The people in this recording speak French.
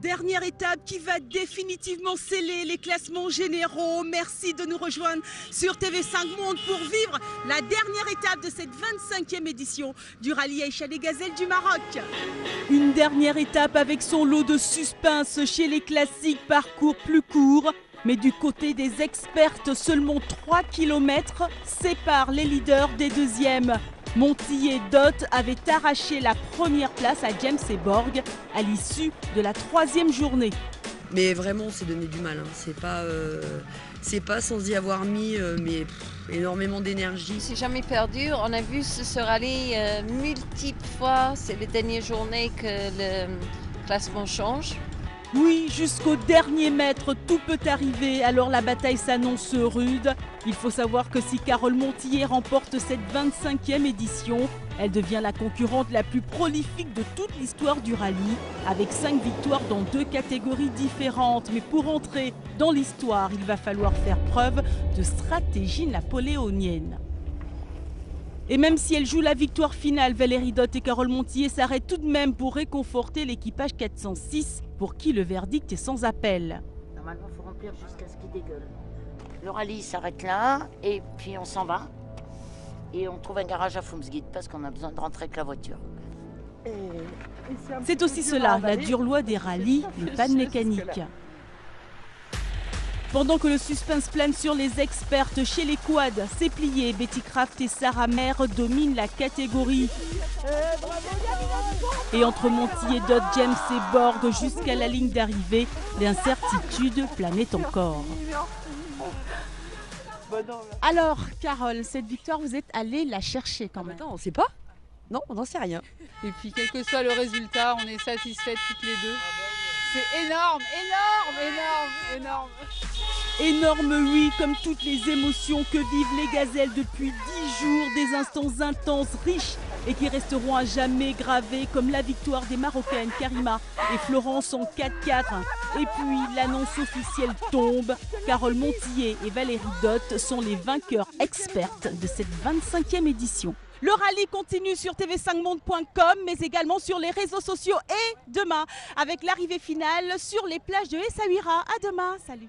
dernière étape qui va définitivement sceller les classements généraux. Merci de nous rejoindre sur TV5 Monde pour vivre la dernière étape de cette 25e édition du rallye Aïcha des Gazelles du Maroc. Une dernière étape avec son lot de suspense chez les classiques, parcours plus court. Mais du côté des expertes, seulement 3 km séparent les leaders des deuxièmes. Monty et Dot avaient arraché la première place à James et Borg à l'issue de la 3e journée. Mais vraiment, on s'est donné du mal. C'est pas sans y avoir mis énormément d'énergie. C'est jamais perdu. On a vu ce rallye multiples fois. C'est les dernières journées que le classement change. Oui, jusqu'au dernier mètre, tout peut arriver, alors la bataille s'annonce rude. Il faut savoir que si Carole Montillet remporte cette 25e édition, elle devient la concurrente la plus prolifique de toute l'histoire du rallye, avec 5 victoires dans 2 catégories différentes. Mais pour entrer dans l'histoire, il va falloir faire preuve de stratégie napoléonienne. Et même si elle joue la victoire finale, Valérie Dot et Carole Montillet s'arrêtent tout de même pour réconforter l'équipage 406, pour qui le verdict est sans appel. Normalement, il faut remplir jusqu'à ce qu'il dégueule. Le rallye s'arrête là, et puis on s'en va. Et on trouve un garage à Fumsgit parce qu'on a besoin de rentrer avec la voiture. C'est aussi cela, la dure loi des rallyes, les pannes mécaniques. Pendant que le suspense plane sur les expertes chez les quads, c'est plié. Betty Kraft et Sarah Mer dominent la catégorie. Et entre Monty et Dot, James et Borg jusqu'à la ligne d'arrivée, l'incertitude planait encore. Alors, Carole, cette victoire, vous êtes allée la chercher quand même. Attends, on ne sait pas? Non, on n'en sait rien. Et puis, quel que soit le résultat, on est satisfaites toutes les deux. C'est énorme, énorme, énorme, énorme. Énorme, oui, comme toutes les émotions que vivent les gazelles depuis 10 jours, des instants intenses, riches et qui resteront à jamais gravés, comme la victoire des Marocaines Karima et Florence en 4-4. Et puis l'annonce officielle tombe, Carole Montillet et Valérie Dot sont les vainqueurs expertes de cette 25e édition. Le rallye continue sur tv5monde.com, mais également sur les réseaux sociaux et demain avec l'arrivée finale sur les plages de Essaouira. À demain, salut.